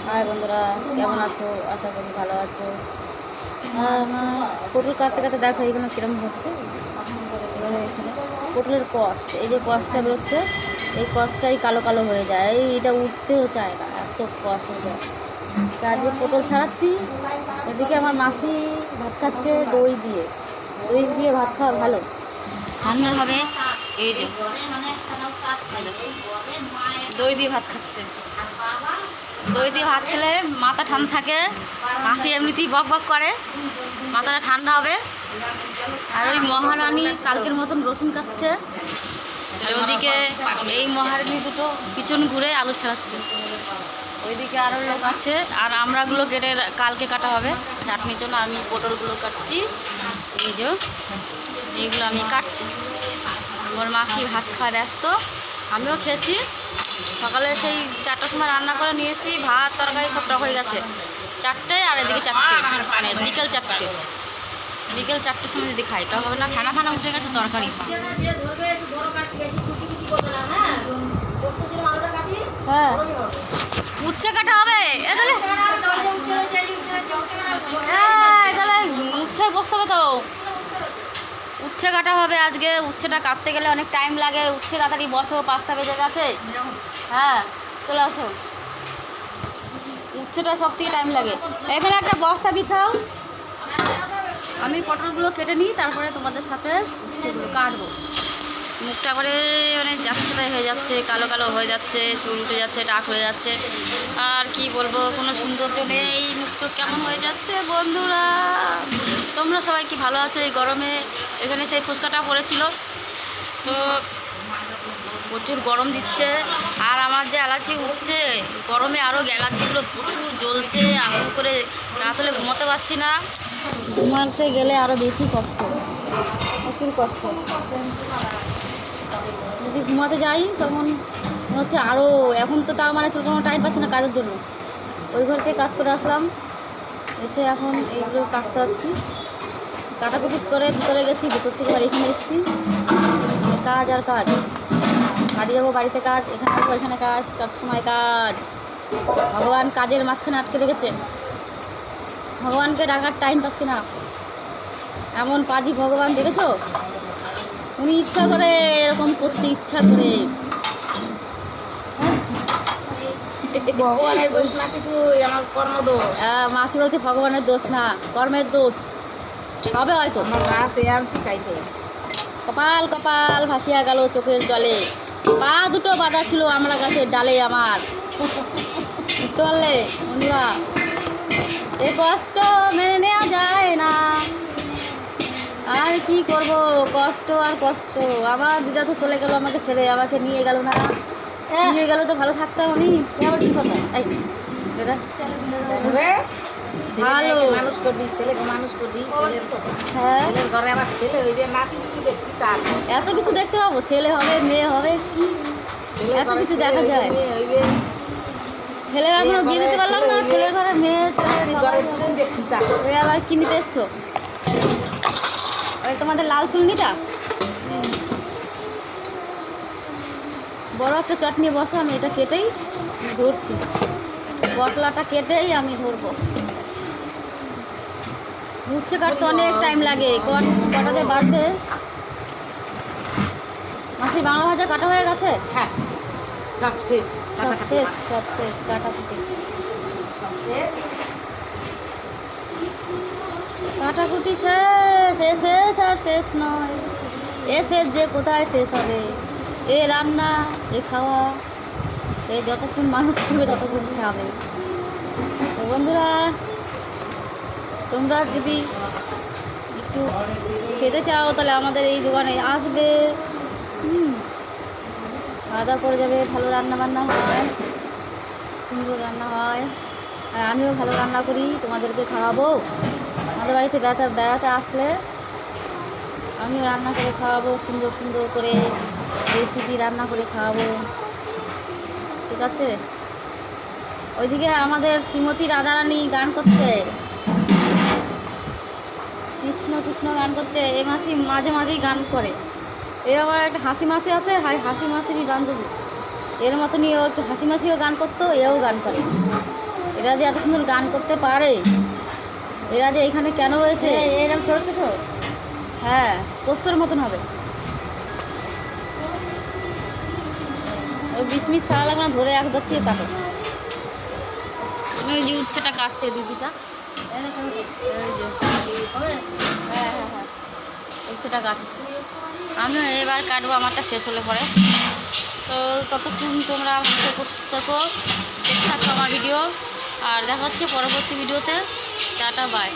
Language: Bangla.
হাই বন্ধুরা, কেমন আছো? আশা করি ভালো আছো। আমার পটল কাটতে কাটতে দেখো এখানে কিরম হচ্ছে। এখানে পটলের কষ, এই যে কষটা বেরোচ্ছে, এই কষটাই কালো কালো হয়ে যায়। এইটা উঠতেও চায় না, এত কষ হয়ে যায়। আজকে পটল ছাড়াচ্ছি। এদিকে আমার মাসি ভাত খাচ্ছে দই দিয়ে। দই দিয়ে ভাত খাওয়া ভালো, ঠান্ডা হবে। এই যে দই দিয়ে ভাত খাচ্ছে। দই দিয়ে ভাত খেলে মাথা ঠান্ডা থাকে। মাসি এমনিতেই বক বক করে, মাথাটা ঠান্ডা হবে। আর ওই মহারানী কালকের মতন রসুন কাটছে। ওইদিকে এই মহারানী দুটো পিছন ঘুরে আলু ছাড়াচ্ছে। ওইদিকে আরও লোক আছে। আর আমরাগুলো কেটে কালকে কাটা হবে চাটনির জন্য। আমি পটলগুলো কাটছি, এই যে এইগুলো আমি কাটছি। আমার মাসি ভাত খাওয়া ব্যস্ত, আমিও খেয়েছি। সকালে সেই 4টার সময় রান্না করে নিয়েছি, ভাত তরকারি সব টক হয়ে গেছে 4টে। আর এদিকে 4টে, মানে বিকেল 4টে। বিকেল 4টের সময় যদি খাই টক হবে না। খানা খানা উঠে গেছে তরকারি। হ্যাঁ, উচ্ছে কাটা হবে। এখানে উচ্ছে বসতে হবে তো। উচ্ছে কাটা হবে আজকে। উচ্ছেটা কাটতে গেলে অনেক টাইম লাগে। উচ্ছে তাড়াতাড়ি বসো, 5টা বেজে গেছে। হ্যাঁ, চলে আসো। উচ্ছেটা সব থেকে টাইম লাগে। এখানে একটা বস্তা বিছাও, আমি পটলগুলো কেটে নিই, তারপরে তোমাদের সাথে উচ্ছেগুলো কাটবো। মুখটা করে মানে যাচ্ছে তাই হয়ে যাচ্ছে, কালো কালো হয়ে যাচ্ছে, চুল উঠে যাচ্ছে, টাক হয়ে যাচ্ছে। আর কি বলবো, কোনো সৌন্দর্য নেই, মুখ চোখ কেমন হয়ে যাচ্ছে। বন্ধুরা, তোমরা সবাই কি ভালো আছো এই গরমে? এখানে সেই ফুচকাটা পড়েছিল তো, প্রচুর গরম দিচ্ছে। আর আমার যে অ্যালার্জি উঠছে গরমে, আরও অ্যালার্জিগুলো প্রচুর জ্বলছে। আগুন করে রাত হলে ঘুমোতে পারছি না। ঘুমাতে গেলে আরও বেশি কষ্ট, প্রচুর কষ্ট। যদি ঘুমাতে যাই তখন মনে হচ্ছে আরও। এখন তো তাও মানে কোনো টাইম পাচ্ছি না কাজের জন্য। ওই ঘর থেকে কাজ করে আসলাম, এসে এখন এইগুলো কাটতে পারছি। কাটাকুটি করে ভিতরে গেছি, ভিতর থেকে আবার এখানে এসেছি। কাজ আর কাজ, বাড়ি যাবো, বাড়িতে কাজ, এখানে আসবো, এখানে কাজ, সবসময় কাজ। ভগবান কাজের মাঝখানে আটকে রেখেছে। ভগবানকে ডাকার টাইম পাচ্ছি না, এমন কাজই ভগবান দেখেছো। উনি ইচ্ছা করে এরকম করছে, ইচ্ছা করে। ভগবানের দোষ না কিছু, আমার কর্মদোষ। মাসি বলছে ভগবানের দোষ না, কর্মের দোষ হবে হয়তো। আনছি খাইতে। কপাল কপাল ভাসিয়া গেল চোখের জলে। পা দুটো বাঁধা ছিল আমরা গাছের ডালে আমার। বুঝতে পারলে বন্ধুরা? এ কষ্ট মেনে নেওয়া যায় না। আর কি করব, কষ্ট আর কষ্ট। আমার দিদা তো চলে গেল আমাকে ছেড়ে, আমাকে নিয়ে গেল না। নিয়ে গেল তো ভালো থাকতাম আমি। আবার কি কথা, এই ভালো মানুষ করবি, ছেলেকে মানুষ করবি। হ্যাঁ, ঘরে আমার ছেলে ওই যে নাতি দেখছি তার এত কিছু দেখতে পাবো, ছেলে হবে মেয়ে হবে, কি এত কিছু দেখা যায়। ছেলের এখনো বিয়ে দিতে পারলাম না, ছেলের ঘরে মেয়ে, ছেলে আবার কি নিতে এসছো? ওই তোমাদের লাল চুলনিটা বড় একটা চটনি বসো, আমি এটা কেটেই ধরছি। পটলাটা কেটেই আমি ধরবো। উচ্ছে কাটতে অনেক টাইম লাগে, কটাতে বাঁধবে। মাসি বাংলা ভাজা কাটা হয়ে গেছে? হ্যাঁ, সব শেষ, সব শেষ, সব শেষ কাটাকুটি। কাটাকুটি শেষ, এ শেষ আর শেষ নয়। এ শেষ যে কোথায় শেষ হবে? এ রান্না, এ খাওয়া, এ যতক্ষণ মানুষ থাকবে ততক্ষণ খাবে। তো বন্ধুরা, তোমরা যদি একটু খেতে চাও তাহলে আমাদের এই দোকানে আসবে। খাওয়া দাওয়া করে যাবে। ভালো রান্না বান্না হয়, সুন্দর রান্না হয়। আর আমিও ভালো রান্না করি, তোমাদেরকে খাওয়াবো। আমাদের বাড়িতে বেড়াতে আসলে আমিও রান্না করে খাওয়াবো, সুন্দর সুন্দর করে রেসিপি রান্না করে খাওয়াবো, ঠিক আছে? ওইদিকে আমাদের শ্রীমতী রাধারানী গান করছে, কৃষ্ণ কৃষ্ণ গান করছে। এ মাসি মাঝে মাঝেই গান করে। এ আমার একটা হাসি মাসি আছে, হাসি মাসিরই বান্ধবী। এর মতনই ও একটু হাসি মাসিও গান করতো, এও গান করে। এরা যে এত সুন্দর গান করতে পারে, এরা যে এখানে কেন রয়েছে? এরকম ছোট ছোট, হ্যাঁ পোস্তর মতন হবে। ওই বিচমিচ ফেলা লাগবে না, ধরে এক দর থেকে কাটো। ওই যে উচ্ছেটা কাটছে দিদিটা, এই যে হ্যাঁ হ্যাঁ হ্যাঁ উচ্ছেটা কাটছে। আমিও এবার কাটবো, আমারটা শেষ হলে পরে। তো ততক্ষণ তোমরা থাকো, দেখতে থাকো আমার ভিডিও, আর দেখা হচ্ছে পরবর্তী ভিডিওতে। Tata bye.